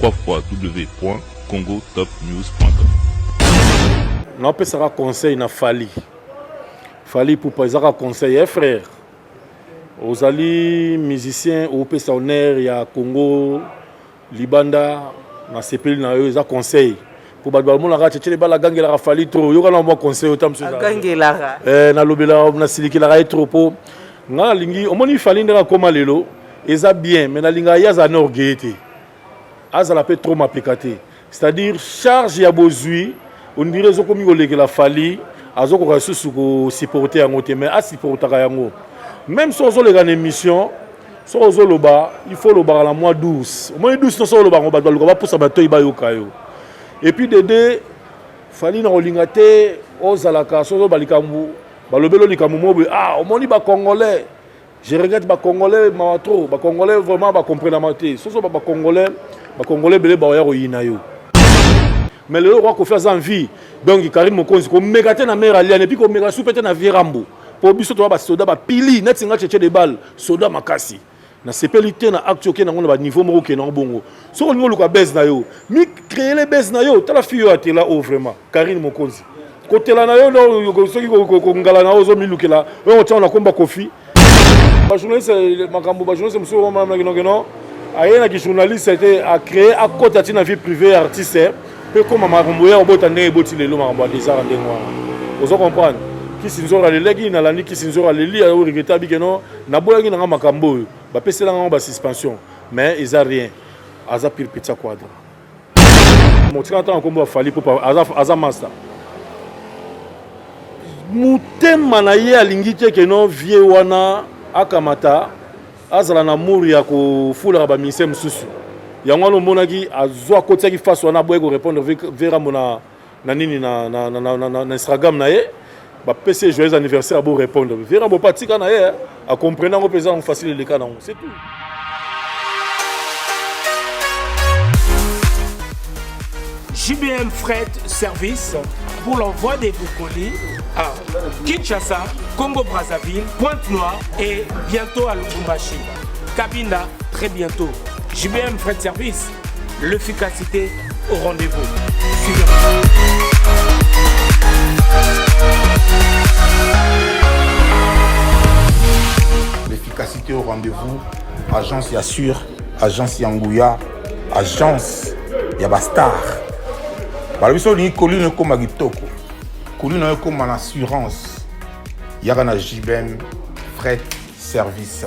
www.congotopnews.com. Non, peut ça conseil na Fali. Fali pour pas ça conseil frère. Aux alliés musiciens au peut honneur il y a Congo, Libanda, na CPL na eux ça conseil. Pour ba mo la ra tchétché ba la gangue la Fali trop. Yo kana mo conseil autant monsieur. Gangue la ra. Na lobela na siliki la ra trop po. Na lingi omoni Fali ndera koma lelo. Eza bien mais na linga ya za norgete. Azala peut trop m'appliquer. C'est-à-dire charge ya bozui. On dirait que la Fali a supporter en côté mais a supporter yango. Même si on a une émission, si on a il faut le bar à la mois 12. Au moins 12 on le bar on va pour ça bateau iba yokayo. Et puis de Fali na olingate ozalaka so balikambu balobelo likamu ah au moins ba congolais. Je regrette ba congolais ma trop, ba congolais vraiment ba comprendre maté. So ba congolais belé ba ya royina yo. Mais le roi qu'on fait en vie donc Karim Mokonzi ko megate na mère alliane et puis ko mega soupete na Virambo pour biso to ba soda ba pili net singa tchétché de balle soda makasi na sepelité na acte OK na ngona ba niveau moko ke na bongo so ngolo ka base na yo mi créer les base na yo tala fiyo atela o vraiment Karim Mokonzi ko tela na yo no soki ko ngala na ozo milukela on tient na komba kofi ba journaliste makambo ba journaliste monsieur Roma na ayena ki journaliste était à créer à côté de la vie privée artiste. Comme Maramboya, on va t'amener les les lots à des arts en démois. Vous comprenez? Qui s'inzore à l'élégui, n'a l'année qui s'inzore à l'élégui, à l'origata, bigeno, n'a pas eu un macambo, bah pèse là en bas suspension, mais ils n'ont rien. Aza pire pizza quadra. Mon tirant en combo a fallu pour Aza master. Moutem manaye à l'ingité que non vieux wana akamata, Azala na mouri à ko foule à bamisem susu. Yango no monaki azwa kotia ki face wana boye ko répondre vera mona na nini na Instagram na ye ba PC joyeux anniversaire bo répondre vera bo patika na ye a comprendre ngo pesa on facile le cas na c'est tout. JBM Fret Service pour l'envoi de vos colis à Kinshasa, Congo-Brazzaville, Pointe-Noire et bientôt à Lubumbashi. Cabinda, très bientôt. JBM Fret Service, l'efficacité au rendez-vous. Suivez-moi. L'efficacité au rendez-vous, agence Yassure, agence Yangouya, agence Yabastar. Balabiso ni colline comme Agitoko, colline comme en assurance. Yagana JBM Fret Service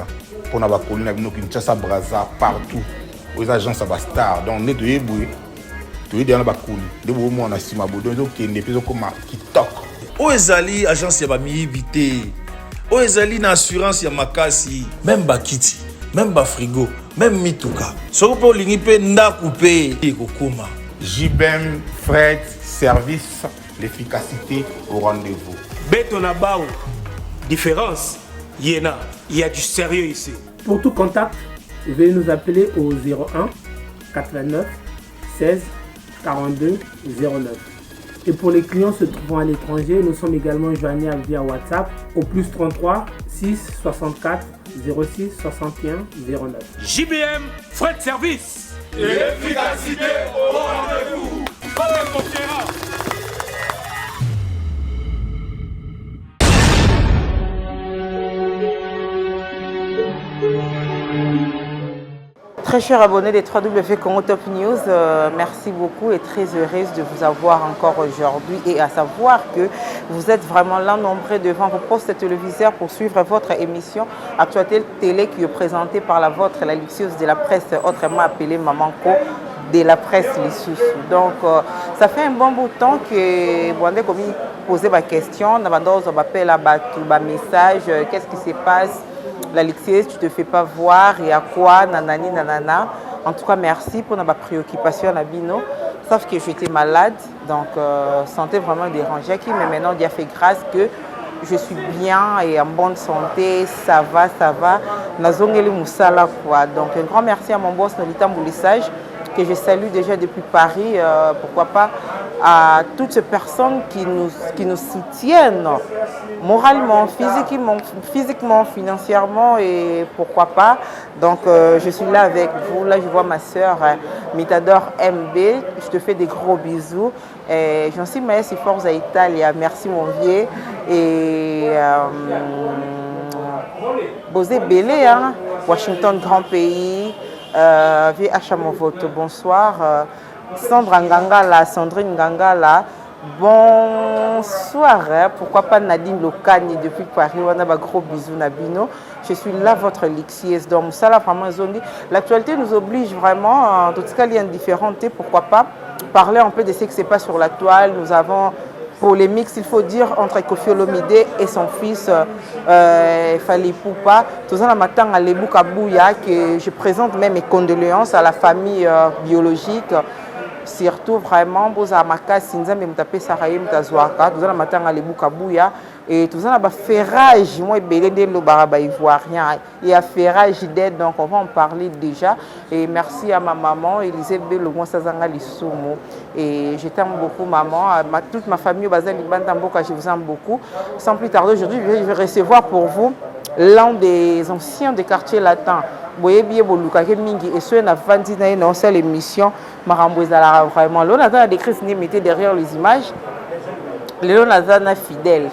pour la colline avec nous Kinshasa, Brazza partout. Aux agences Abastar, donc on est de Eboué, tu es dans la colline. De vous moi on a sima boudon donc qui n'est plus comme Kitok. Oezali agence Yabami Vité, Oezali na assurance Yamakasi, même Bakiti, même Bafrigo, même Mituka. Soko pour l'ingipe nda coupé et kokoma. JBM Fret Service, l'efficacité au rendez-vous. Betonabao, différence, Yéna, il y a du sérieux ici. Pour tout contact, veuillez nous appeler au 01 89 16 42 09. Et pour les clients se trouvant à l'étranger, nous sommes également joignables via WhatsApp au plus 33 6 64 06 61 09. JBM Fret Service. L'efficacité au rendez-vous. Très chers abonnés des 3W Congo Top News, merci beaucoup et très heureuse de vous avoir encore aujourd'hui et à savoir que vous êtes vraiment là nombreux devant vos postes téléviseurs pour suivre votre émission Actualité Télé qui est présentée par la vôtre, la luxueuse de la presse, autrement appelée Mamanko de la presse Lissous. Donc ça fait un bon bout de temps que Bwandé Komi posait ma question, on m'appelle à message, qu'est-ce qui se passe? La luxueuse, tu ne te fais pas voir, il y a quoi, nanani, nanana. En tout cas, merci pour ma préoccupation, Nabino. Sauf que j'étais malade, donc santé vraiment dérangée. Mais maintenant, il a fait grâce que je suis bien et en bonne santé, ça va, ça va. Nazongeli Moussala, quoi. Donc, un grand merci à mon boss Nolita Moulissage, que je salue déjà depuis Paris, pourquoi pas, à toutes ces personnes qui nous soutiennent moralement, physiquement, financièrement et pourquoi pas. Donc je suis là avec vous. Là je vois ma soeur Mitador MB. Je te fais des gros bisous. J'en suis Maës et Forza Italia. Merci mon vieux. Et Bosé Belé, hein? Washington, grand pays. VH Amovoto, bonsoir. Sandra Ngangala, Sandrine Ngangala, bonsoir. Pourquoi pas Nadine Lokani depuis Paris, on a un gros bisou Nabino. Je suis là, votre Lixies. Donc, ça, là, vraiment, zombie. L'actualité nous oblige vraiment, en tout cas, il y a une différente. Pourquoi pas parler un peu de ce qui se passe sur la toile. Nous avons polémique, il faut dire, entre Koffi Olomide et son fils Fally Ipupa. Tout ça, matin à Lebou Kabouya, que je présente même mes condoléances à la famille biologique. Surtout vraiment, Boza Maka, Sinza, même tapé Saraye, Mtazouaka. Tout ça, matin à Lebou Kabouya. Et tout ça, ferrage, moi, Belé le baraba ivoirien. Il y a ferrage d'aide, donc on va en parler déjà. Et merci à ma maman, Elisabeth Belomon Sazanga Lissoumo. Et je t'aime beaucoup, maman. Toute ma famille, Bazin Libantamboka, je vous aime beaucoup. Sans plus tarder, aujourd'hui, je vais recevoir pour vous l'un des anciens des quartiers latins. Boye bien boluka ke mingi et ceux na vandi na une seule émission Marambo ezala vraiment. Là, on a décrit ce mettez derrière les images. Léon Nazana fidèle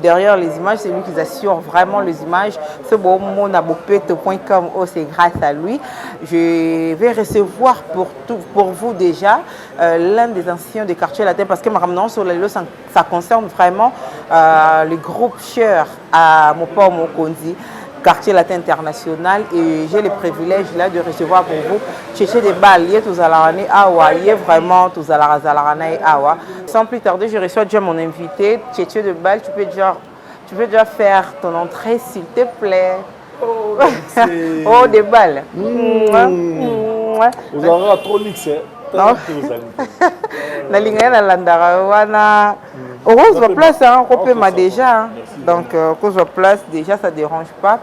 derrière les images, c'est lui qui assure vraiment les images. Ce beau mot nabopete.com, c'est grâce à lui. Je vais recevoir pour vous déjà l'un des anciens des quartiers latins parce que maintenant sur les ça concerne vraiment le groupe cher à Mopa Mokonzi. Quartier latin international et j'ai le privilège là de recevoir pour vous Tchétché de Balier, tous à la Awa, vraiment tous à la Awa. Sans plus tarder, je reçois déjà mon invité, Tchétché de Bal. Tu peux déjà faire ton entrée s'il te plaît. Oh, des balles. Vous aurez trop lix, hein? La ligne est la heureuse la place, hein, on déjà. Hein. Donc, cause la place, déjà, ça ne dérange pas.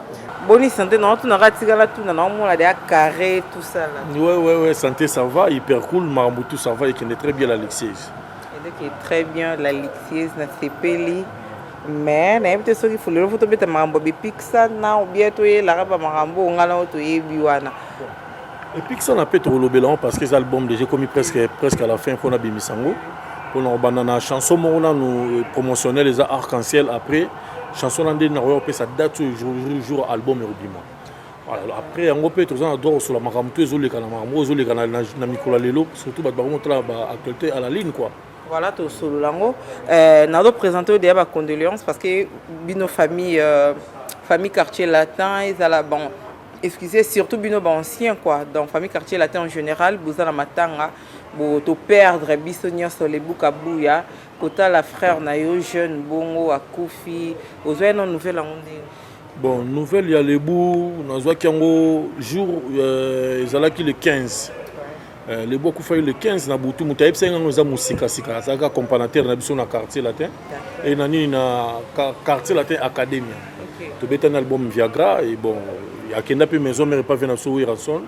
Bonne santé, non, tu n'auras pas tout, non, on a des carrés, tout ça. Ouais, santé, ça va, hyper cool, Maramoutou, ça va, et qui est très bien la Lixies. Il est très bien la Lixies, na CPLI. Mais, il y a des choses qu'il faut le faire, il faut Marambo, Pixar, ou bien, la raba Marambo, on a l'autre, et Biwana. Et Pixar n'a pas trop le bélan parce que les albums, déjà commis presque à la fin, qu'on a Bimisango. On a une chanson, on a promotionné les arcs-en-ciel après. Chanson, on a sa date jour album et voilà. Après, on peut être sur la Maramoutou, surtout actualité à la ligne. Quoi. Voilà, tout sur le lango. Nous avons présenté des condoléances parce que nos familles quartier latin, ils ont bon. Excusez, surtout bino ancien quoi. Donc famille quartier latin en général, vous avez la matanga, vous to perdre bisogna sur les boukabuya, kota la frère nayo jeune bongo à Koufi, vous avez une nouvelle en bon, nouvelle il y a les bouts, nous avons kiango jour ils allaient le 15. Les bouts Koufa le 15 na butu mutaib senga nous avons musika sika, ça ka comparateur na biso na quartier latin et nani na quartier latin académie. Tu as un album Viagra et bon, il y a une maison mais pas venir sur Iranson.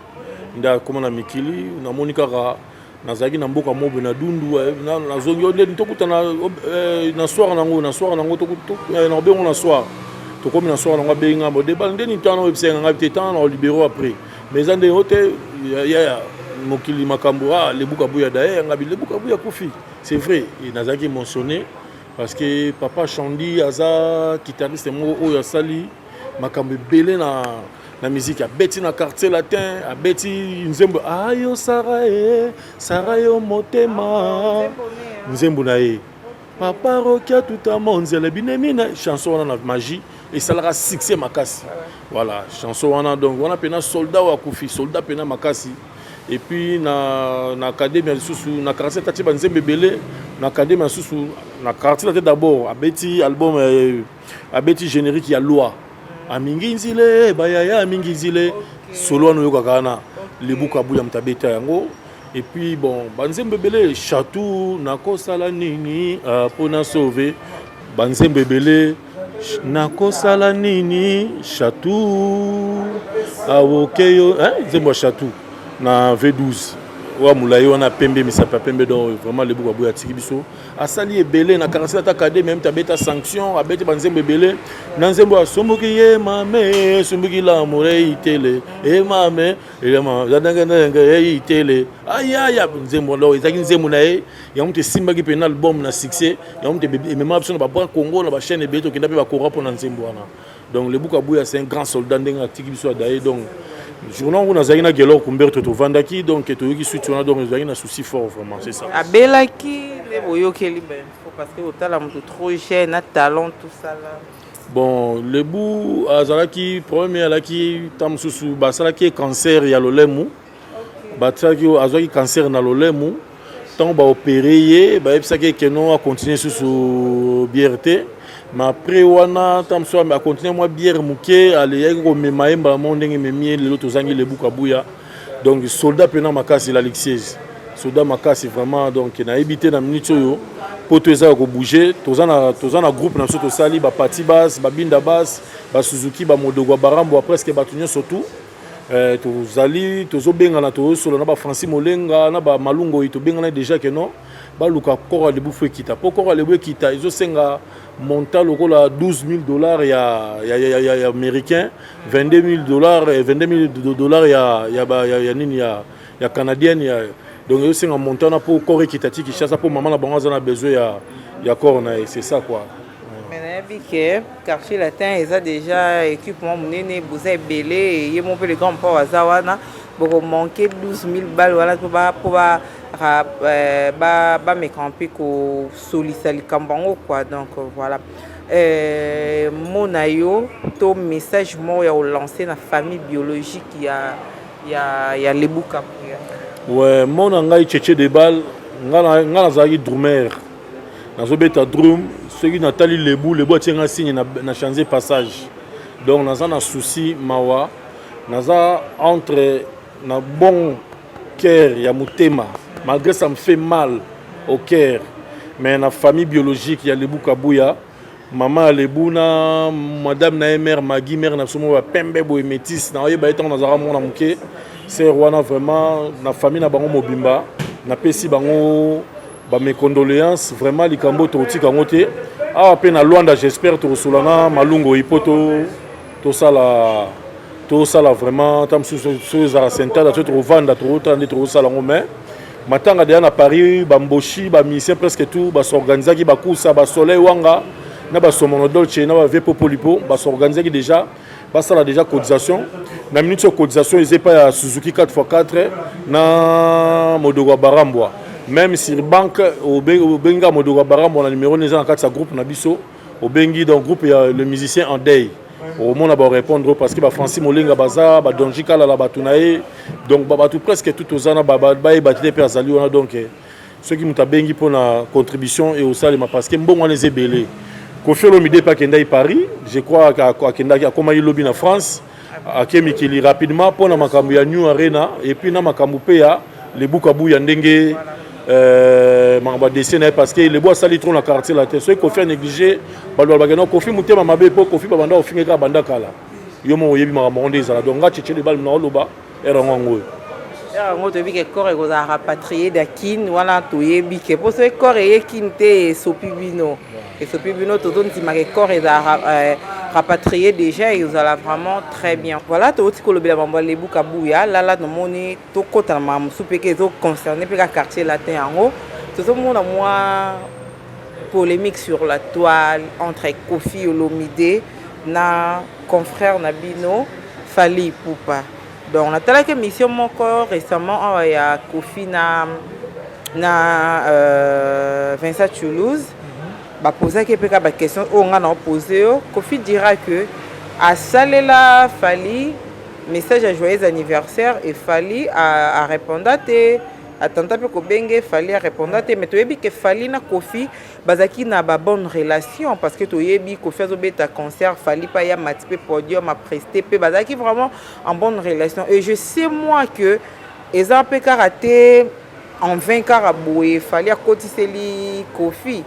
Il y a comme na Mikili, na Monica Ra, na Zagi na Mboka Mobe na Dundu, na Zongi on est tout na soir nango tout na be on na soir. To comme na soir nango benga bo débat ndeni tano website nga temps na libéro après. Mais ande hôtel ya Mokili Makambura les Bukabuya d'ailleurs ngabi les Bukabuya Kofi. C'est vrai, il n'a jamais mentionné. Parce que papa Chandi aza guitariste mo oyo sali makambe belé na musique a beti na quartier latin a beti nzembo ayo sarayo motema nzembo na ye papa rokia tout à monzela binemi na chanson na magie et ça la succès makasi voilà chanson wana donc on a pena soldat wa Koufi soldat pena makasi et puis na académie susu na quartier tati banzembe belé na académie susu na quartier d'abord abeti album abeti générique ya loi amingi nzile bayaya amingi nzile solo no yokakana le bukabuya mtabeta yango et puis bon banzembe belé chatou nakosala nini pona sauver banzembe belé nakosala nini chatou awokeyo hein zembo chatou na V12 wa mulai wana pembe misapa pembe donc vraiment le buka boya tiki biso asali ebele na karasela ta kade même ta beta sanction abeti banzembo ebele na nzembo asomboki ye mame somboki la more itele e mame e mama zadanga nga e itele aya nzembo lo ezaki nzembo na ye ya mute simbaki pe na album na succès ya mute mema biso na ba Congo na ba chaîne ebele to kenda pe ba kora pour na nzembo wana donc le buka boya c'est un grand soldat ndenga tiki biso daye donc journal où nous avons na gelo kumberto to vandaki donc to yoki suite on a donc nous avons un souci fort vraiment c'est ça abelaki ne boyokeli ben parce que otala mutu trop jeune na talent tout ça là bon le bout azalaki premier alaki tamsusu basalaki cancer ya lolemu batsaki azaki cancer na lolemu tant ba opérer ba epsaki keno a continuer sous BRT mais après wana tamso a continuer moi bière muke aller ko memaemba mondenge memie le loto zangi le buka buya donc soldat pena makasi l'Alexis soldat makasi vraiment donc na habité na minute yo poto eza ko bouger tozana groupe na soto sali ba parti basse ba binda basse ba Suzuki ba Modogwa Barambo presque batunyo surtout tozali tozobenga na solo na ba Francis Molenga na ba Malungo ito benga na déjà que non ba luka kora le bouffé kita pokora le bouffé kita izo senga monta lokola $12,000 ya américain $22,000 ya nini ya canadienne ya donc izo senga monta na po kore kita tiki chasa po maman na bango za na besoin ya corps na c'est ça quoi. Que quartier latin ils ont déjà équipement monene boza belé et mon peu le grand port azawana beaucoup manquer 12,000 balles voilà pour ba me camper ko solisali kambango quoi donc voilà mon ayo to message mo ya lancer na famille biologique ya lebuka ouais mon ngai tchétché de balle ngala zaki drummer nazobeta drum ceux qui natali lebu tient signe na changer passage donc naza na souci mawa naza entre na bon cœur ya mutema malgré ça me fait mal au cœur mais na famille biologique ya lebu kabuya maman lebu na madame na mère Magui mère na somo ba pembe boy métis na oyeba etant nazara mona muke c'est wana vraiment na famille na bango mobimba na pesi bango ba mes condoléances vraiment likambo to tika ngote a pe na Luanda j'espère to solana malungo ipoto to sala vraiment tam sous za sentada to vanda to tande to sala ngome matanga de na Paris ba mboshi ba musicien presque tout ba s'organiser ki ba kusa ba soleil wanga na ba somono dolce na ba vepo polipo ba s'organiser ki déjà ba sala déjà cotisation na minute de cotisation ils pas ya Suzuki 4x4 na Modogwa Barambwa même si banque au benga Modogwa Barambo na numéro neza na kati groupe na biso au bengi dans groupe il y a le musicien en day au monde va répondre parce que ba Francis Molenga baza ba Donjika la batunae donc ba tout presque tout aux ana ba batite pe azali on donc ceux qui muta bengi pour la contribution et au salima parce que mbongo les ebele Kofi Olomide pa kenda Paris je crois qu'à kenda comme il lobby en France à Kemikili rapidement pour na makambu ya New Arena et puis na makambu pe ya le bukabu ya ndenge mamba dessiné parce que les bois sali trop na quartier la tête soit Kofi négligé balwa bagano Kofi mutema mabe po Kofi banda ofinga banda kala yo mo yebi mama monde ezala donc nga tchétché de bal na loba era ngongo ngo to bi ke corps ko za rapatrier d'Akin wala to yebi ke po so corps e kinte sopibino et sopibino to don ti ma ke corps e za rapatrier déjà et vous allez vraiment très bien voilà to ti ko lobela mamba le buka buya la no moni to kota mam supeke zo concerné pe ka quartier latin yango to so mona moi polémique sur la toile entre Kofi Olomide na confrère Nabino Fally Ipupa donc on a telle que mission mon corps récemment il y a Kofi na Vincent Toulouse ba poser quelques questions on a posé Kofi dira que à Salela Fally message à joyeux anniversaire et Fally a répondu atenta pe ko benge Fally a répondu mais to yebi que Fally na Kofi bazaki na ba bonne relation parce que to yebi Kofi azobeta concert Fally pa ya matipe podium a presté pe bazaki vraiment en bonne relation et je sais moi que eza pe karaté en 20 caraboué Fally a kotiseli Kofi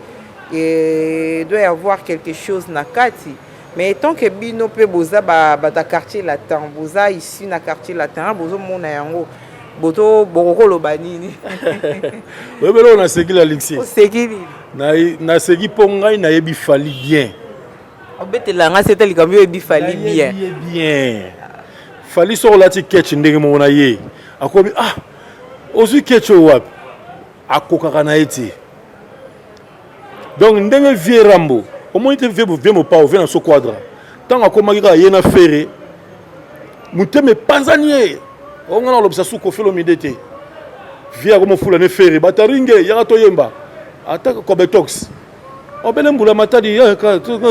et doit y avoir quelque chose na kati mais tant que bino pe boza ba quartier latin boza ici na quartier latin bozo mona yango boto bokolo banini oyebele on a seki la Alexis osekili na seki po ngai nayebi Fally bien obetelanga c'était likambo oyebi Fally bien bien Fally soko lati ketch ndenge moko na ye akomi ozwi ketch oyo wapi akokaka na ye te donc ndenge vie Rambo omoni te vie mopao vie na so quadra ntango akomaki kaka ye na fere motema epanzani ye onga na olobisa su Koffi Olomide te vie akomofula ne fere bataringe yaka toyemba ata Kobetox obele mbula matadi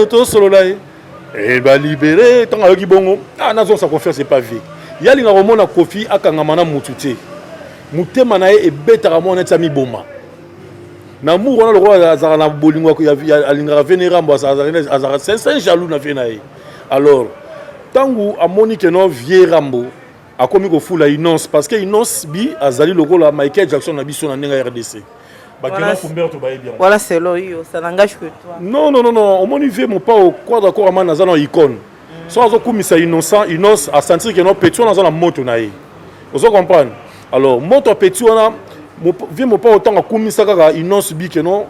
tosolola ye balibere ntango ayoki bongo nazonsa confiance c'est pas vie yalinga komona Koffi akangama na mutu te motema na ye ebetaka mwana neti amiboma na mur wana lokola azalaka na bolingo alingaka vene Rambo azalaka c'est jaloux na vie na ye alors ntango amoni keno vie Rambo akomi kofula Inonce parce que Inonce bi azali lokola Michael Jackson na biso na ndenge ya RDC voilà c'est là ça n'engage que toi non omoni vie mopa au quadra corps amana za na icône so azokumisa Inonce a sentir que no petit wana za na moto na ye ozo comprendre alors moto petit wana vie mopa autant akumisa kaka Inonce bi que non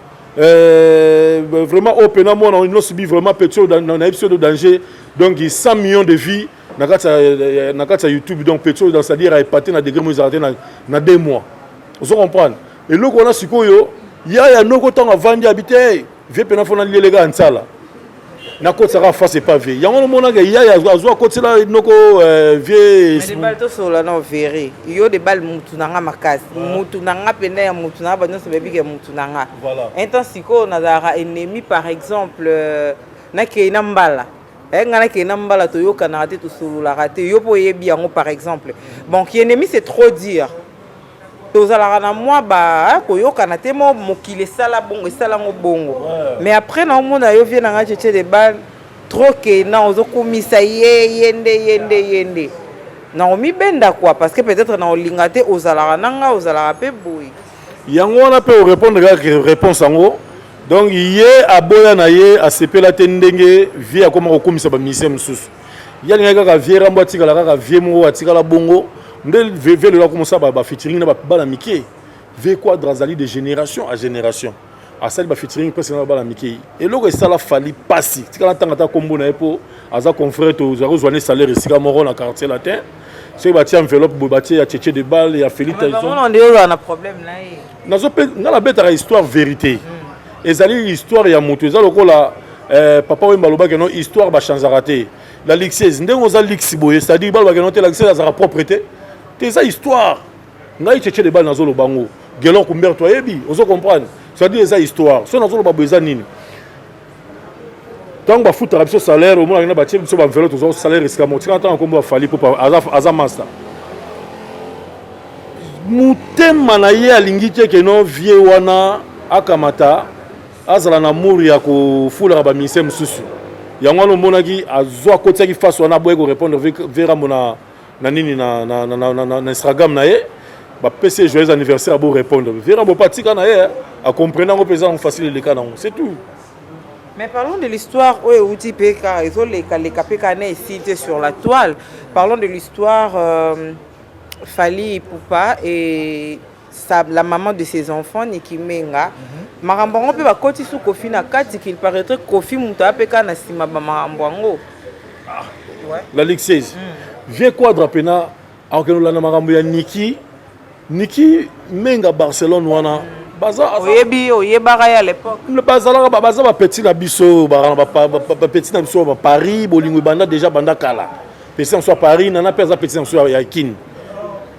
vraiment open na mona Inonce bi vraiment petit dans épisode de danger donc il 100 millions de vies na kata YouTube donc petit dans c'est-à-dire a épaté na degré mo arrêté na 2 mois ozo comprendre et le qu'on a sikoyo ya noko tanga vandi habité vie pena fona lilega nsala na ko tsaka face pas vie yango mona ga ya azwa ko tsela noko vie mais bal to sola na véré yo de bal mutu nanga makasi mutu nanga pena ya mutu na ba nyonso bebi ke mutu nanga intant siko na zara ennemi par exemple na ke na mbala ngana ke na mbala to yo kana te to solo raté yo po yebi yango par exemple bon qui ennemi c'est trop dire tozalaka na mwa koyokana te mokili esala bongo esalango bongo mais après na omona yo vie nanga cheche de bal trop ke na ozokumisa yende na omibenda quoi parce que peut-être na olinga te ozalaka nanga ozalaka pe boy yango wana pe répondre ka réponse yango donc ye aboya na ye asepela te ndenge vie akoma kokumisa ba musicien mosusu yalinga kaka vie Rambo atikala kaka vie moko atikala bongo ndel veve le commencer ba featuring na ba la mike ve quadra zali de génération à génération asali ba featuring presque na ba la mike et loko esala Fally pasi tikala tangata kombo na epo aza confrère to zaro zoane salaire esika moko na quartier latin c'est ba tia enveloppe bo ba tia cheche de balle ya Félix Tyson on a problème là nazo pe na la bête histoire vérité ezali histoire ya moto ezali lokola papa wemba loba que non histoire ba chanzara te la lixeuse ndenge oza lixi boye c'est-à-dire ba que non te la lixeuse azara propreté tes histoire ngai cheche de balle na zolo bango gelon kumber toi yebi ozo comprendre c'est-à-dire eza histoire so na zolo ba beza nini tant ba futa biso salaire au moins na ba tié biso ba enveloppe to salaire esika mo tika tant kombo Fally pour aza master mutema na ye alingi te ke no vie wana akamata azala na mur ya ko fula ba ministère mususu yango no monaki azwa kotiaki face wana boye ko répondre vers mona na nini na Instagram na ye ba PC joyeux anniversaire pour répondre vera bo patika na ye a comprendre ngo pesa facile le cas c'est tout mais parlons de l'histoire où outi peka ils ont les kapeka na cité sur la toile parlons de l'histoire Fally Ipupa et la maman de ses enfants Niki Menga marambango pe ba koti sou Koffi na kati qu'il paraîtrait Koffi muta apeka na sima ba marambango la Ligue 16 vie quadra pena akeno la na marambo ya Niki Menga Barcelone wana baza oyebaka ya l'époque le bazala baza ba petit na biso ba petit na biso ba Paris bolingo banda déjà banda kala petit en soit Paris nana pesa petit en soit ya kin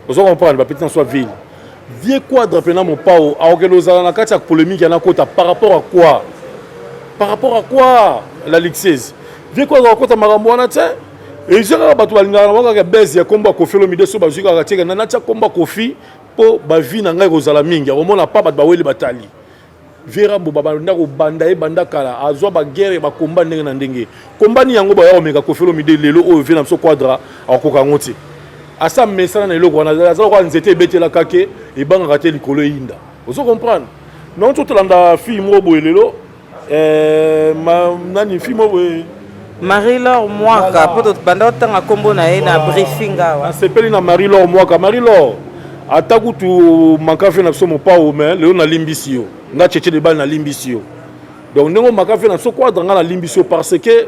ozo comprendre ba petit en soit ville vie quadra pena mon pao akeno za na kati ya polémique na kota par rapport à quoi la Ligue 16 vie quadra kota marambo wana te et je vais battre la base ya combat Koffi Olomide so bazuka katika na tia combat Koffi po ba vie na ngai kozala mingi omona pa bat ba weli batali vera bo baba ndako banda kala azwa ba guerre ba combat ndenge na ndenge combat ni yango ba ya omeka Koffi Olomide lelo o vie na so quadra akoka ngoti asa mesana na eloko na za ko nzete betela kake e banga kate likolo yinda ozo comprendre non tout landa film mo boyelelo nani film mo Marie-Laure Mwaka, pour banda tanga kombo na ye na briefing awa. Sepeli na Marie-Laure Mwaka. Marie-Laure Ataku tu makafe na somo pa o mais le na limbisio. Nga tchétché de bal na limbisio. Donc nengo makafe na so quadre nga na limbisio parce que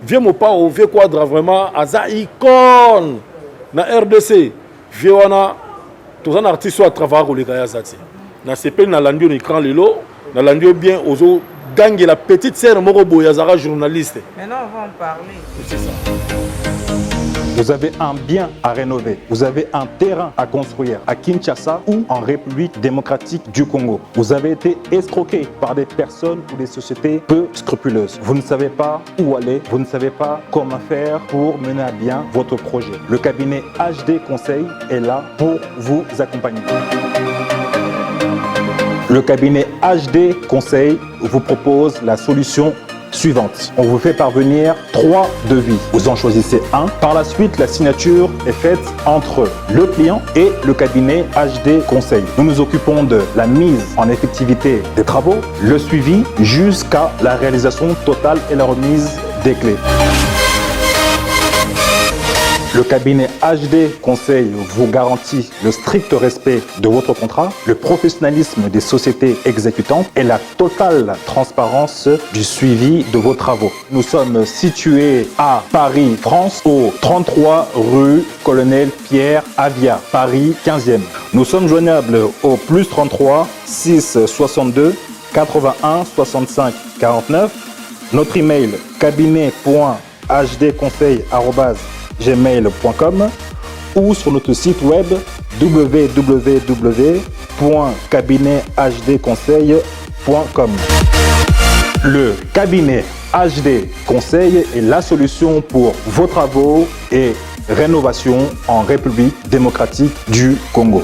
vieux mo pa o vieux quadre vraiment aza icône na RDC. Vieux wana tous un artiste à travailler au Lekaya Zati. Na CP na landio on écran lelo, na landio bien ozo gangue la petite sœur Moro Boyazara journaliste. Maintenant on va en parler. C'est ça. Vous avez un bien à rénover, vous avez un terrain à construire à Kinshasa ou en République démocratique du Congo. Vous avez été escroqué par des personnes ou des sociétés peu scrupuleuses. Vous ne savez pas où aller, vous ne savez pas comment faire pour mener à bien votre projet. Le cabinet HD Conseil est là pour vous accompagner. Le cabinet HD Conseil vous propose la solution suivante. On vous fait parvenir 3 devis. Vous en choisissez un. Par la suite, la signature est faite entre le client et le cabinet HD Conseil. Nous nous occupons de la mise en effectivité des travaux, le suivi jusqu'à la réalisation totale et la remise des clés. Le cabinet HD Conseil vous garantit le strict respect de votre contrat, le professionnalisme des sociétés exécutantes et la totale transparence du suivi de vos travaux. Nous sommes situés à Paris, France, au 33 rue Colonel Pierre Avia, Paris 15e. Nous sommes joignables au plus 33 6 62 81 65 49. Notre email cabinet.hdconseil@gmail.com ou sur notre site web www.cabinethdconseil.com. Le cabinet HD Conseil est la solution pour vos travaux et rénovations en République démocratique du Congo.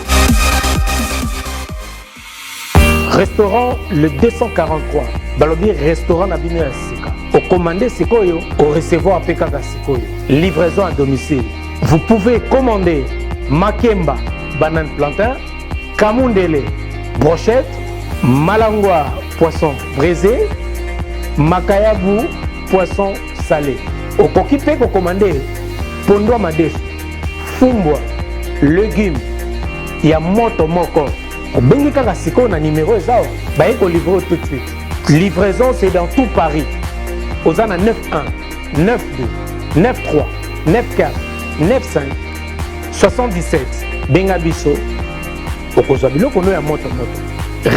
Restaurant le 243. Balobi restaurant na bino ya sika. Au commander sikoyo, au recevoir apekaka sikoyo. Livraison à domicile. Vous pouvez commander makemba, banane plantain, kamundele, brochette, malangwa, poisson braisé, makayabu, poisson salé. Au kokipe ko commander pondwa madefu, fumbwa, légumes, ya moto moko. Bengi kaka siko na numéro ezao, ba yeko livrer tout de suite. Livraison c'est dans tout Paris. Ozana 91 92 93 94 95 77. Benga biso. Okozwa biloko no ya moto moto.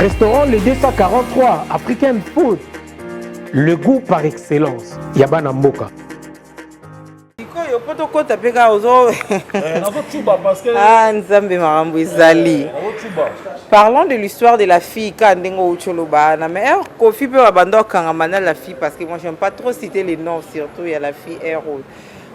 Restaurant le 243 African Food. Le goût par excellence. Yabana Mboka. Potokota peka ozo. Ah, Nzambe marambo ezali. Parlons de l'histoire de la fille Kandengo Ucholoba. Mais Kofi peut abandonner Kangamana la fille parce que moi j'aime pas trop citer les noms, surtout il y a la fille Erol.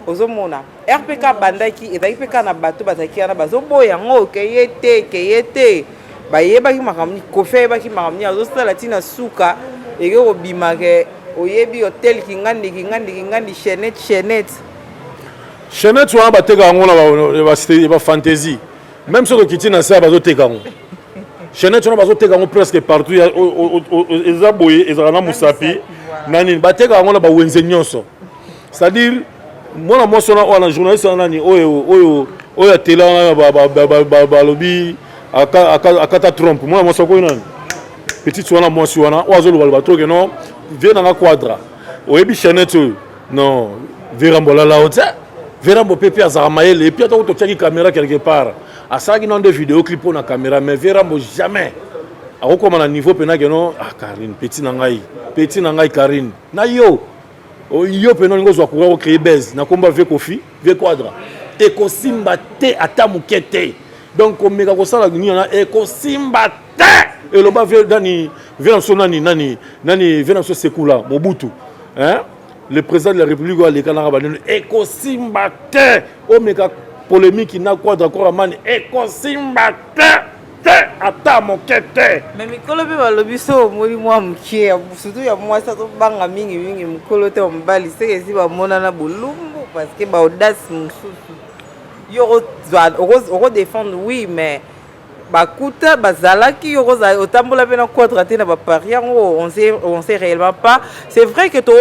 Ozomona. RPK Bandaki et RPK na bateau bazaki na bazobo yango keyete. Bayeba ki makamni Kofi ba ki makamni azosala tina suka ege obimake oyebi hotel kingandi chenette. Chenette wana bateka yango na ba fantasy. Même ceux qui tiennent à ça bazoteka yango. Chenette wana bazoteka yango presque partout. Eza boye ezala na musapi. Nani bateka yango na ba wenze nyonso. C'est-à-dire moi na sona wana journaliste nani oyo tela ba lobby akata Trump. Moi soko nani. Petite wana moi wana oazo lo ba trop que non vient na quadra. Oyebi Chenette non verambola la haute. Verambo pepe azaramael et puis attends tu tiens une caméra quelque part. À ça qui n'ont des vidéos clips na caméra mais Verambo jamais. A comme à niveau pena que non Karine petit nangai Karine. Na yo pena ngozo ko créer base na komba ve kofi ve quadra. Et ko simba te atamukete. Donc on mega ko sala ni na e ko simba te et le ba ve dani Veramso nani Veramso Sekula Mobutu. Hein? Le président de la République a les Canarabes écosimbate au méga polémique qui n'a quoi d'accord à man écosimbate ata mokete mais mikolo pe balobi so moli mwa mkie surtout ya mwa sa to banga mingi mukolo te mbali seke si ba mona na bolumbu parce que ba audace mususu yo oko défendre oui mais bakuta bazalaki yokoza otambola pe na quadraté na ba paris on sait réellement pas. C'est vrai que to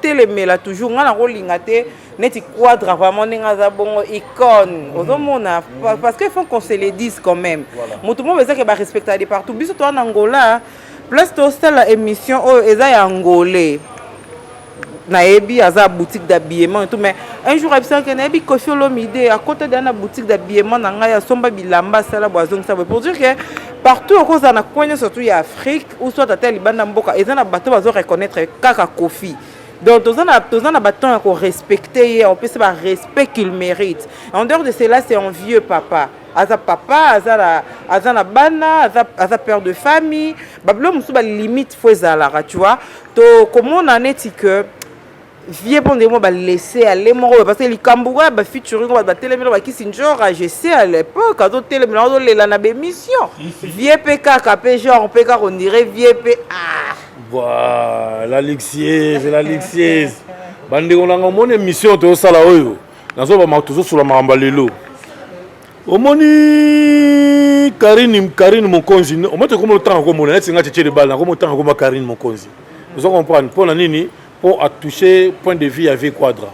telemela toujours ngana rolinga te neti quadra vraiment ninga bongo icône ozomona parce que faut qu'on se le dise quand même mutu mo bezaka ba respecter partout biso to en Angola place to la émission oh eza ya angolais naebi aza boutique d'habillement et tout mais un jour absent que naebi Koffi Olomide à côté d'une boutique d'habillement na ngaya somba bilamba sala boisson ça pour dire que partout au cause na coin surtout y Afrique ou soit à libanda mboka eza na bateau bazo reconnaître kaka Koffi donc tous na bateau qu'on respecter on peut se ba respect qu'il mérite en dehors de cela c'est un vieux papa aza na bana aza père de famille bablo musu ba limite faut ezalaka tu vois to comment on en est que vieux bon de moi ba laisser aller moro parce que les Cambouais ba featuring ba télémelo ba kisinjora je sais à l'époque quand télémelo lela na bémission vieux PK KP genre PK on dirait vieux P voilà la lixieuse bande on a mon émission to sala oyo nazo ba matuzo sur la maramba lelo omoni Karine Mokonzi on m'a comme le temps comme on a singa tchétché de balle comme le temps comme Karine Mokonzi vous comprenez pour la nini pour toucher point de vue avec Quadra.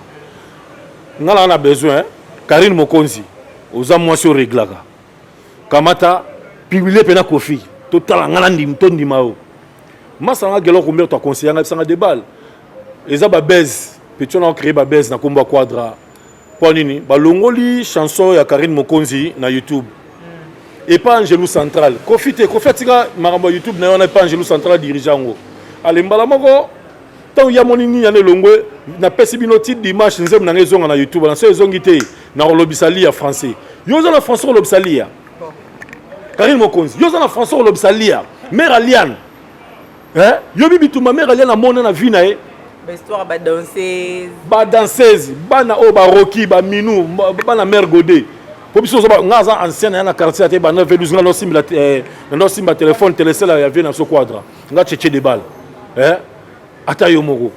On a besoin Karine Mokonzi aux amours sur réglaga. Kamata publier pena Koffi total ngala ndim tondi mao. Masanga gelo combien to conseiller nga sanga de balle. Eza ba base petit on a créé ba base na komba Quadra. Pour nini ba longoli chanson ya Karine Mokonzi na YouTube. Et pas Angelou Central. Koffi tika maramba YouTube na on a pas Angelou Central dirigeant ngo. Ale mbala moko tant il y a mon ini yane longwe na pesi bino titre d'image nzem na ngezonga na YouTube na so ezongité na lobisali ya français yoza na français lobisali ya Karine Mokonzi yoza na français lobisali ya mère Aliane hein yobi bituma mère Aliane na mona na vie na e histoire ba danseuse bana o ba Rocky ba Minou bana mère Godé po biso so ba ngaza ancienne na quartier te ba 912 na simba téléphone télécella ya vie na so quadra nga tchétché de balle hein ata yo moko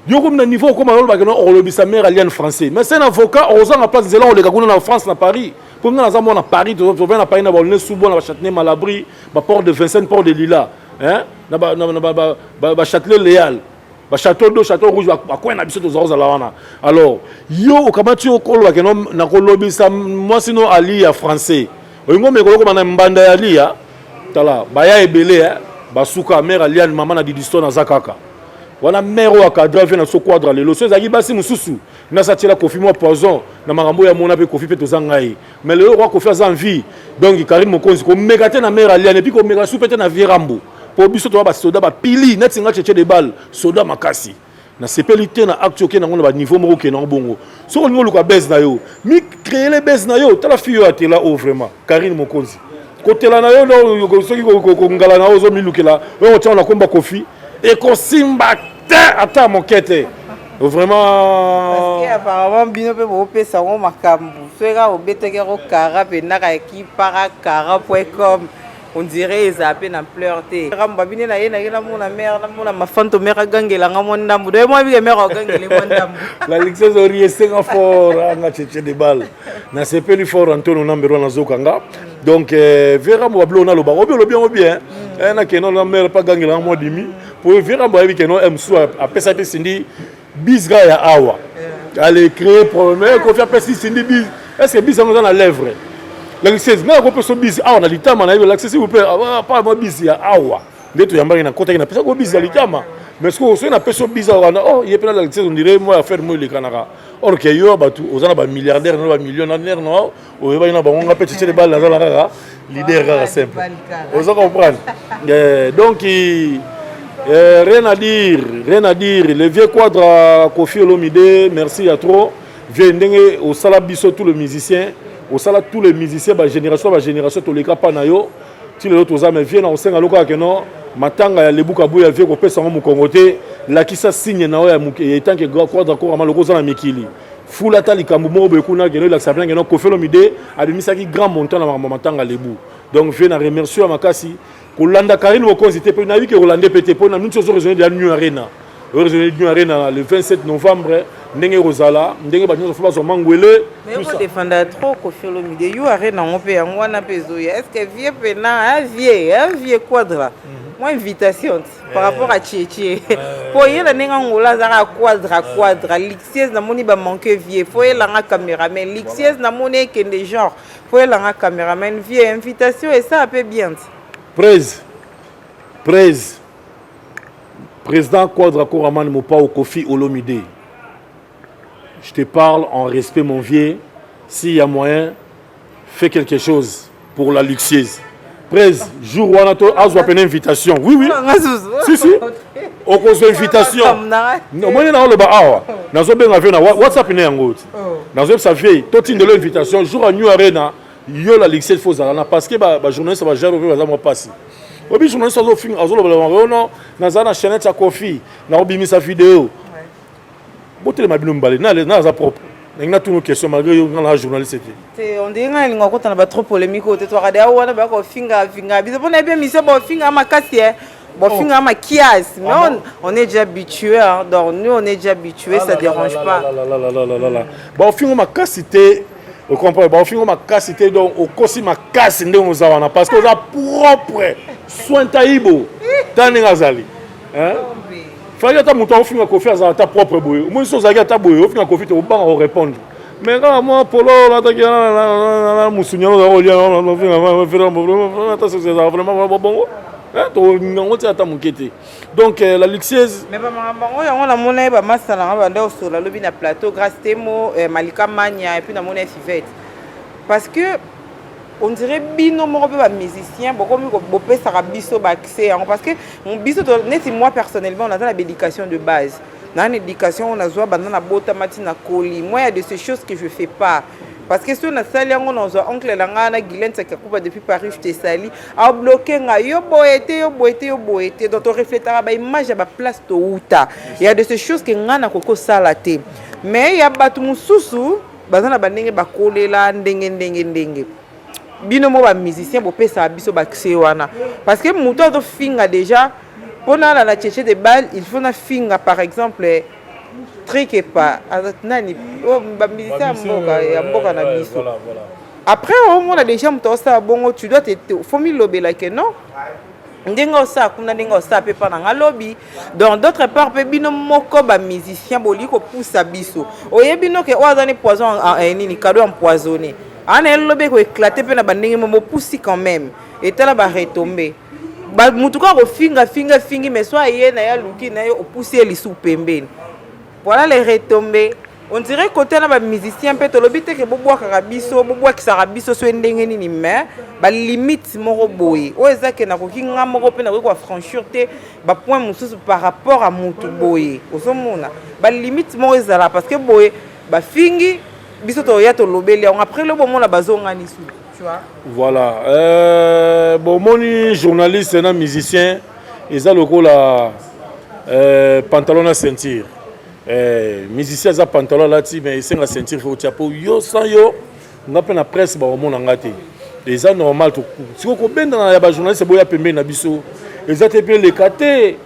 yo comme na niveau comme on va que on lobisa mère Aliane français mais c'est un avocat on a place de là on les gars en France na Paris comme na zamo na Paris to venir na Paris na ba Soubo na Châtenay Malabry ba port de Vincennes port de Lila hein na ba Châtelet Léal ba château d'eau château rouge ba coin na biso to za la wana alors yo comment tu okolo que na ko lobisa moi sinon Ali ya français o ngo me ko comme na mbanda ya Ali ya tala ba ya ebele ba suka mère Aliane maman na didisto na zakaka wana mère wa cadre vient na so quadra lelo so ezaki basi mususu na satila Koffi mo poison na makambo ya mona pe Koffi pe to zangai mais le roi Koffi a envie donc Karine Mokonzi ko megate na mère Aliane et puis ko mega soupete na Virambo pour biso to ba soda ba pili net singa tchétché de balle soda makasi na sepelité na acte ok na ngona ba niveau moko ke na bongo so ngolo ka base na yo mi créer les base na yo tala fille ya tela o vraiment Karine Mokonzi côté là na yo no soki ko ngala na ozo milukela on tient na komba Koffi et ko simba attends mon quête vraiment parce que apparemment bino pe bo pesa ngo makambu fera obeteke ro kara pe na ka équipe para kara.com on dirait ils a peine en pleurté ramba bine na yena yena mona mère na mona mafanto mère gangela ngamo ndambu de moi bi mère gangela mo ndambu la lixeuse orie senga fort na tchétché de balle na sepeli fort Antonio numéro na zokanga donc vera mo bablo na lo ba obio bien na keno na mère pas gangela ngamo dimi pour vera mo abi keno emso a pesa pe sindi bisga ya awa allez créer problème ko faire pesa sindi bis est-ce que bis on dans la lèvre la lixeuse na ko pesa bis awa na litama na la s'il vous plaît pas mo bis ya awa ndeto yambaki na kota na pesa ko bis ya litama mais ce que so na pesa bis awa oh il est plein la lixeuse on dirait moi faire moi le kanaka or que yo batu ozana ba milliardaire no ba millionnaire no o ba ina ba ngonga pe tchétché de balle na la leader rara simple vous comprenez donc rien à dire le vieux quadra Koffi Olomide merci à trop vieux ndenge au sala biso tous les musiciens au sala tous les musiciens ba génération to leka pa na yo ti le autres mais vieux na osenga loka que non matanga ya lebuka boya vieux ko pesa ngo mukongote la kisa signe na ya muke tant que quadra ko ama loko za na mikili fula ta likambo mo be kuna que la sapena que non Koffi Olomide a demisaki grand montant na matanga lebu donc vieux na remercier makasi Kolanda Karine Mokonzi te pe na wi ke Rolande pete po na nous sommes rejoindre de la New Arena. New Arena le 27 novembre ndenge rozala ndenge ba nyonso fa so mangwele. Mais on défendre trop Koffi Olomide yo Arena on pe yango na pezo est-ce que vieux pena vieux quadra. Moi, invitation par rapport à Tchétché. Pour y aller, on a quadra. Lixies n'a moni ba manquer vieux. Faut y aller en caméraman. Lixies n'a moni que des genres. Faut y aller en caméraman vieux. Invitation et ça un peu bien. Président Quadra Koraman Mopao Kofi Olomide. Je te parle en respect, mon vieux. S'il y a moyen, fais quelque chose pour la luxieuse. Presse, jour où on a une invitation. Oui. Si. On cause invitation. Non, moi, je n'ai pas WhatsApp. Dans sa vieille, toute une invitation. Jour à New Arena, il y a la luxieuse Fozarana. Parce que la journaliste va gérer le passé. Les journalistes ont fait une chaîne de Kofi. Ils ont mis sa vidéo. Ils ont fait propre. Il y a toutes nos questions malgré la journaliste. On dit que on a trop polémique. On est déjà habitué. Donc nous, on est déjà habitué. Ça ne dérange pas. Vous comprenez? Donc, au cosi ma casse parce que ça propre soin taïbo. Tani ngazali. Hein? Fallait que tu aies Kofi à ta propre bouille. Moi, je suis à ta bouille. Tu as Kofi, tu vas répondre. Mais quand moi, Polo, la Moussounia, donc la luxieuse. Mais on a mon ébé masala on va sur la lobby na plateau grâce temo Malika Mania et puis na mon Fivette. Parce que on dirait bino mo ba musicien beaucoup bopé ça biso ba accès parce que mon biso net moi personnellement on a la éducation de base. Dans l'éducation on a zoa banana bota matina koli. Moi il y a de ces choses que je fais pas. Parce que si on a sali on a oncle langana Guylaine ça coupe depuis Paris je te sali a bloqué nga yo boité donc on réfléchira ba image ba place to uta il y a de ces choses que ngana koko salate mais il y a batu mususu bazana bandenge ba kolela ndenge bino mo ba musicien bo pesa biso ba wana parce que muto to finga déjà pour la Tchétché de bal il faut na finga par exemple trique pas nani musicien mboka na biso après on a déjà muto ça bongo tu dois te faut mi lobela que non ndengo ça kuna ndengo ça peut pas na lobby donc d'autre part pe bino moko ba musicien boli ko poussa biso oyebino ke oazani poison nini cadeau empoisonné ana lobby ko éclater pe na bandenge mo poussi quand même et tala ba retomber ba mutuka ko finga mais soit yé na ya luki na yo pousser li sous pembeni voilà les retombées. On dirait côté na ba musicien pe to lobby te ke boboa karabiso boboa kisarabiso so ndenge nini mais ba limite moko boye o ezake na ko kinga moko pe na ko franchir te ba point mususu par rapport à mutu boye osomona ba limite moko ezala parce que boye ba fingi biso to ya to lobeli après le moment la bazonga ni sou tu vois voilà bon moni journaliste na musicien eza lokola pantalon na ceinture musicien za pantalon lati mais c'est la ceinture faut tiapo yo sans yo nga pe na presse ba omona ngate déjà normal to siko benda na ba journaliste boya pembe na biso eza te pe le kate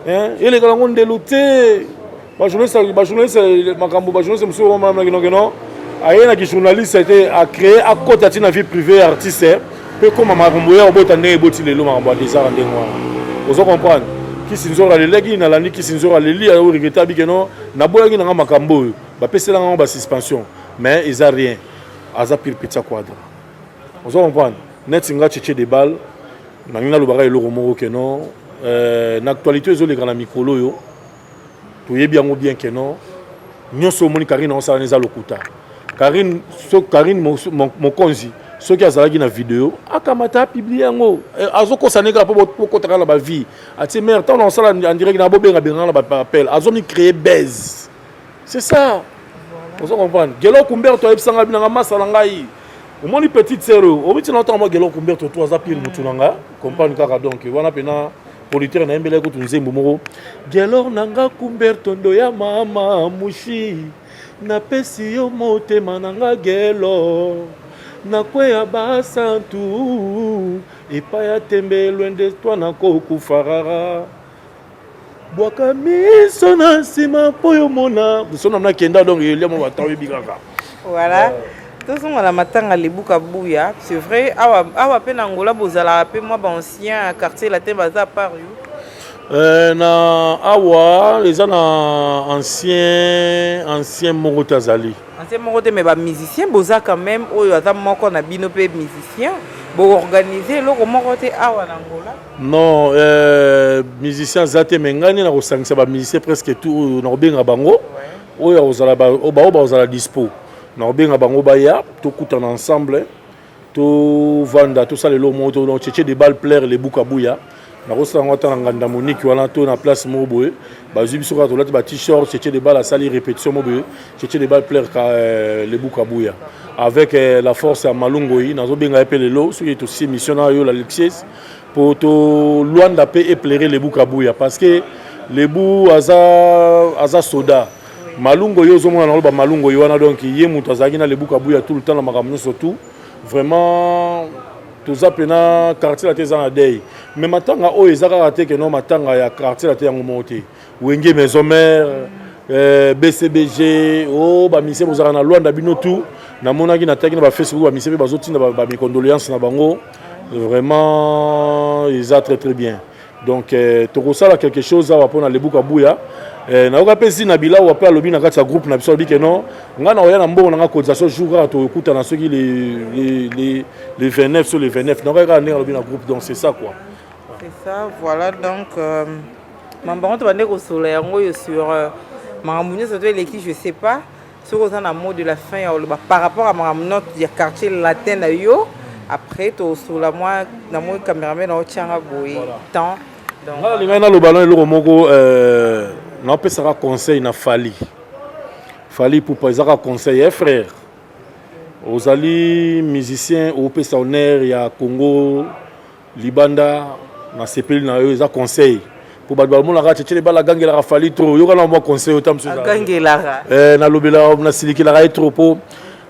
hein et les gars on déluté ba journaliste makambo ba journaliste muso ma non ayena ki journaliste était à créer à côté de la vie privée artiste pe comme makambo ya obota ndenge boti lelo makambo déjà ndengwa vous comprenez qui sinzora leleki na landi qui sinzora leli a regretter bikeno na boyaki na makambo ba pesela nga ba suspension mais ils a rien aza pire petit Quadra vous comprenez net singa Tchétché de bal na ngina lobaka eloko moko ke non na actualité zo le grand micro yo to yebi yango bien ke non nyonso moni Karine on sa neza lokuta Karine mokonzi ceux qui ont une vidéo, akamata publié yango. Azoko saneka pour kotaka la vie. Ati mère tant on sala en direct na bobenga benga la appel. Azoni créer buzz. C'est ça. Vous comprenez? Gelo Kumberto ebsanga binanga masala ngai. Au moins une petite sœur, au biti na temps Gelo Kumberto to azapil mutunanga. Comprendre kaka donc wana pena politique na mbele ko tunzembo moko. Gelo nanga Kumberto ndo ya mama mushi. Na pesi yo motema nanga Gelo. Na kwea basantu epaya tembe loin de toi na kokufarara bwaka miso na nsima po yo mona sona na kenda donc yelia mo batawe bikaka voilà tous on a la matanga les Bukabuya, c'est vrai. Awa pe na Angola bozala pe moi ba ancien quartier latin baza par na awa les na ancien Morotazali. Ancien Morote mais ba musicien boza quand même oyo ata moko na bino pe musicien. Bon organiser le Morote awa na Angola. Non, musicien zate mengani na kosangisa ba musicien presque tout na benga bango. Oyo ozala ba ozala dispo. Na benga bango baya to kutana ensemble. To vanda to salelo moto no cheche de bal plaire les Bukabuya. Na kosanga ta nganda Monique wana to na place moboe. Ba zubiso ka to lati ba t-shirt cheche de bal à sali répétition moboe. Cheche de bal plaire les Bukabuya. Avec la force à Malungoi, nous avons bien appelé l'eau, ce qui est aussi missionnaire la Luxes, pour tout loin d'appeler et éclairer les Bukabuya. Parce que les bou aza soda. Malungoi, ils ont un Malungoi, donc il y a un les Bukabuya tout le temps, la surtout. Vraiment, tout ça, pena quartier la tête en adé. Mais maintenant, ils ont raté que non, maintenant, il y a quartier la tête en monté. Wenge Maison Mère. BCBG ba mise bozaka na Luanda bino tout na monaki na taki na ba Facebook ba mise ba zotinda ba mes condoléances na bango vraiment ils a très bien donc tokosala quelque chose à pour na le Bukabuya na oka pesi na bila ou après lobi na kati ya groupe na biso bi que non nga na oya na mbongo na cotisation jour to écoute na ceux qui les 29 sur les 29 na oka na lobi na groupe donc c'est ça quoi c'est ça voilà donc mambaron to bande ko solo yango sur Maramouni, ça doit être l'équipe, je ne sais pas. Ce qu'on a un mot de la fin, par rapport à Maramouni, il y a quartier latin, après, sur la moi, dans mon caméraman, on tient à bouiller. Temps. Donc, le ballon, le Romogo, on peut se conseil, na Fali. Fali pour pas ça conseil, frère. Aux alliés musiciens, au Pessaoner, il y a Congo, Libanda, na CPL, na eux, ça conseil. Pour badbalmo la rache les bala gangue la Fali trop yo kana mo conseil autant monsieur gangue la na lobela na siliki la trop po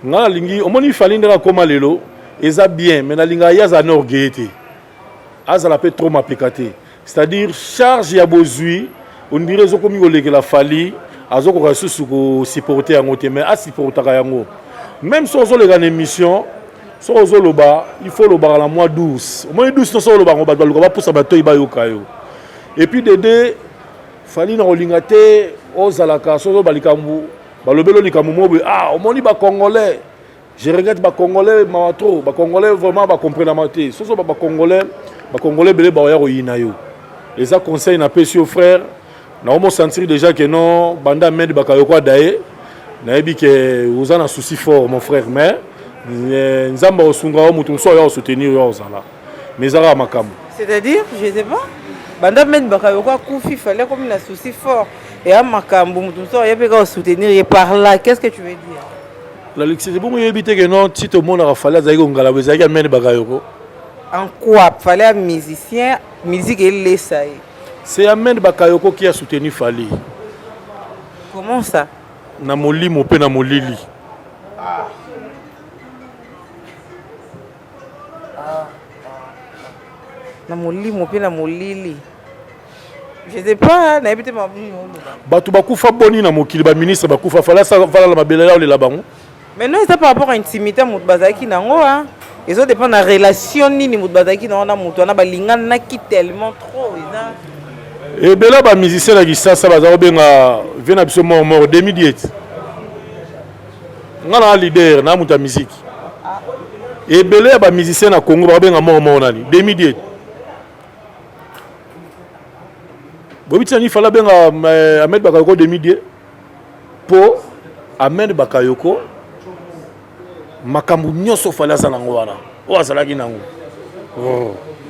nga lingi omoni Fali ndera koma lelo eza bien mais na linga ya za norgete azala pe trop mapekate c'est-à-dire charge ya bozui on dirait zo komi oleke la Fali azoko ka susu ko supporter yango te mais a supporter yango même si on zo le gane émission so zo loba il faut loba la mois 12 au moins 12 so loba ngo badbalu ko ba poussa bato iba yo kayo. Et puis Dédé, Fali na olingate ozalaka sozo balikambu balobelo likambu ah omoni ba congolais je regrette ba congolais mato ba congolais vraiment ba comprendre maté sozo ba congolais belé ba ya royina yo les a conseil na pesi au frère na omo sentir déjà que non banda med bakayoko daé na ebi que vous en a souci fort mon frère mais nzamba osunga o mutu so ya soutenir yo ozala mais ara makambo c'est-à-dire je sais pas banda men bakayoko kufi fallait comme il a souci fort et à makambo mutu so ya peka soutenir et par là qu'est-ce que tu veux dire la luxe c'est bon éviter que non si tout le monde a fallu za ngala beza ya men bakayoko en quoi fallait un musicien musique et laisser c'est Ahmed Bakayoko qui a soutenu Fali. Comment ça? Na molimo pe na molili. Na molimo pe na molili. Je sais pas, na habité ma vie. Batu bakufa boni na mokili ba ministre bakufa fala ça vala la mabela le labango. Mais non, c'est par rapport à intimité mut bazaki nango hein. Et ça dépend de la relation ni mut bazaki na mutu na balingana na ki tellement trop et bela ba musicien la Kisasa baza benga vena biso mort 2018. Ngala leader na muta musique. Et bela ba musicien na Congo ba benga mort nani 2018. Bobitani fala benga Ahmed Bakayoko 2018 po Ahmed Bakayoko makambu nyoso fala za nango wana. O azalaki nango.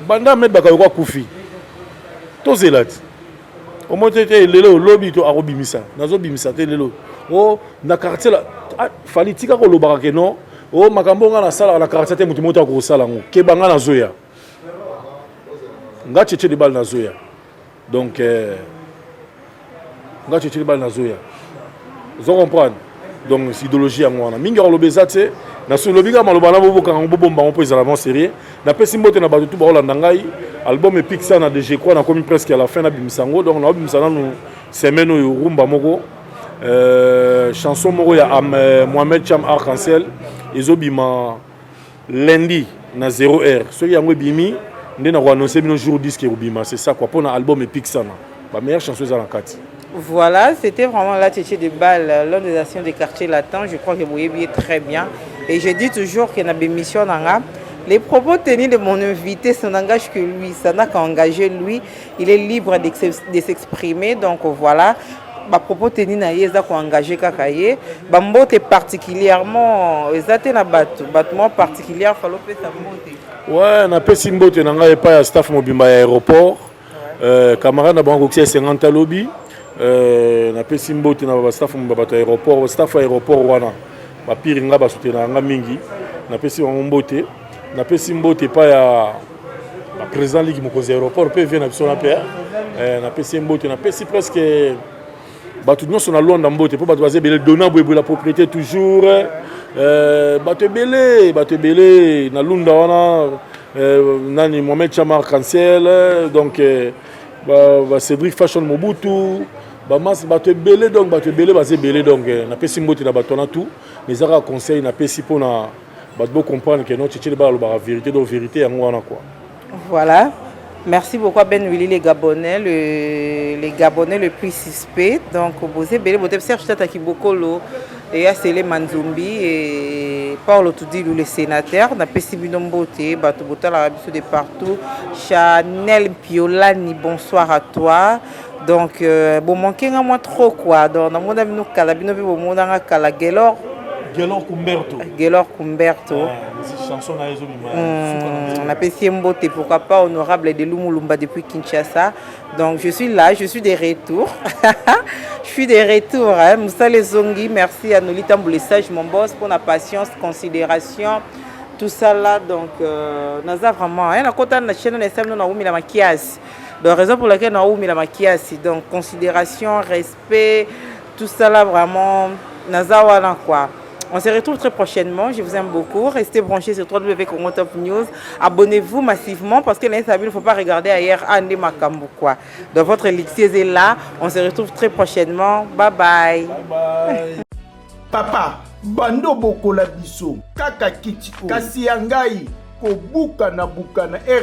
Banda Ahmed Bakayoko kufi. Tozelati. Au moins lelo lobby to arobimisa nazo bimisa te lelo o na quartier la fali tika ko lobaka ke non o makambo nga na sala na quartier te mutu mota ko sala ngo ke banga na zoya nga cheche de bal na zoya donc nga cheche de bal na zoya vous comprenez donc idéologie en wana mingi ko lobeza te na so lobi ga maloba na bobo kan bobo mbango po ezala sérieux na pesi mbote na batu ba olanda ngai album et Pixar na DG quoi na commis presque à la fin na bimisango donc na bimisana nous semaine rumba moko chanson moko ya Mohamed Cham Arc-en-Ciel ezobima lundi na 0h soki yango ebimi nde na koannonce bino jour disque ekobima c'est ça quoi pour na album epique sana ba meilleure chanson eza na kati. Voilà, c'était vraiment la Tchétché de Bâle, l'un des actions des quartiers latins. Je crois que vous voyez très bien. Et je dis toujours qu'il y a une émission dans les propos tenus de mon invité, ça n'engage que lui, ça n'a qu'à engager lui. Il est libre de s'exprimer. Donc voilà, les propos tenus na yeza ko engager kakaye. Bambote particulièrement, ezate na battement particulier, fallo pe sa mbote. Ouais, na pe simbote na ngai pa ya staff mobimba ya aéroport. Camarade na bango qui 50 lobby. Na pe simbote na ba staff mobimba bato aéroport, staff aéroport wana. Ba pire nga ba soutenir nga mingi. Na pe si mbote. Na pe simbote pa ya ba président ligue mokonzi aéroport pe vient na biso na pe. Na pe simbote na pe si presque bato nyonso na Londres mbote po bato bazebele dona boye la propriété toujours bato belé na Lunda wana nani Mohamed Chamar Cancel donc Cédric Fashion Mobutu mas bato belé donc bazebele donc na pesi mbote na bato na tout les ara conseil na pesi pona bato bo comprendre que non tchétché ba la vérité donc vérité yango wana quoi. Voilà. Merci beaucoup à Ben Willy les Gabonais le plus suspect. Donc Bosé Belé Boté Serge Tata Kibokolo et Asele Manzumbi et Paolo Toudilou le sénateur n'a pas si bien beauté Bato Bota la Rabisou de partout. Chanel Piolani, bonsoir à toi. Donc bon manquer à moi trop quoi. Donc dans mon ami nous calabino puis bon mon anga calagelor. Gelor Cumberto. Chanson na ezo bima. On appelle Siembote, pourquoi pas honorable de Lumulumba depuis Kinshasa. Donc je suis là, je suis de retour. Je suis de retour. Hein. Moussa Lezongi, merci à Nolita Mboulessage, mon boss, pour la patience, considération, tout ça là. Donc naza vraiment. Hein, la côte de la chaîne on essaie de nous la maquillage. Donc raison pour laquelle on a mis la maquillage. Donc considération, respect, tout ça là vraiment. Naza wana quoi. On se retrouve très prochainement. Je vous aime beaucoup. Restez branchés sur www.congo Top News. Abonnez-vous massivement parce que l'instant, il ne faut pas regarder ailleurs. Andé Makambo quoi. Donc votre élixir est là. On se retrouve très prochainement. Bye bye. Bye bye. Papa, bando bokola biso. Kaka kiti kasi yangai ko bukana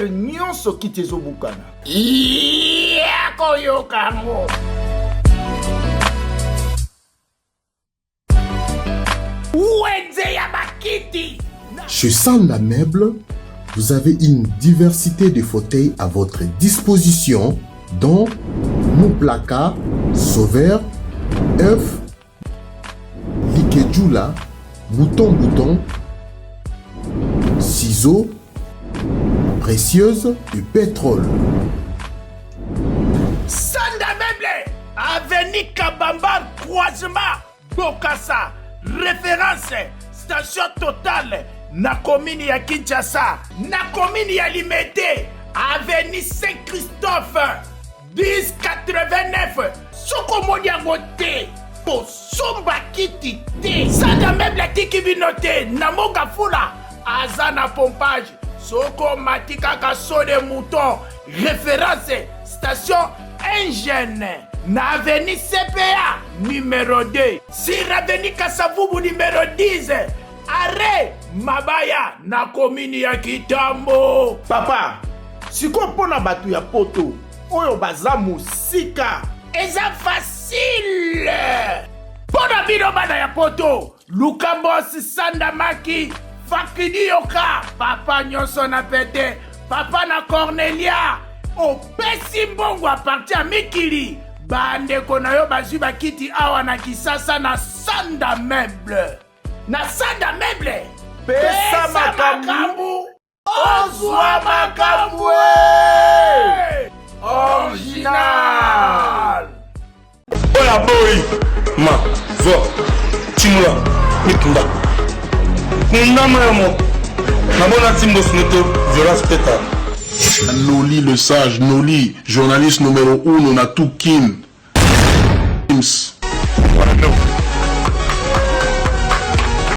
nyonso kiti zo bukana. Iya koyoka ngo. Chez Sanda Meubles, vous avez une diversité de fauteuils à votre disposition, dont nos placards, sauveurs, œufs, likedjula, bouton, ciseaux, précieuses et pétrole. Sanda Meubles, avenue Kabamba, croisement, Bokassa. Référence, station totale, na commune ya Kinshasa, na commune ya Limete, avenue Saint-Christophe, 1089, Sokomoni Angote, po somba kiti te, Sanda Meubles tiki binote, na monga fula, azana pompage, Soko matika kaso de mouton, référence, station Ingène. Na avenue CPA numéro 2, sur avenue Kasavubu numéro 10, arrêt Mabaya na commune ya Kitambo. Papa, siko pona batu ya poto, oyo baza musika. Eza facile. Pona bino bana ya poto, Lukambos Sandamaki, Fakidi Yoka, papa nyonso na pete, papa na Cornelia, opesi mbongo a partir ya Mikili. Bandeko na yo bazwi bakiti awa na Kisasa na Sanda Meubles. Na Sanda Meubles. Pesa makambu. Ozwa makambu. Original. Oya boy. Ma, vo. Timula. Mikunda. Kunda mwemo. Nabona timbo sneto. Violence peta. Noli le sage, Noli, journaliste numéro 1, on a tout Kim.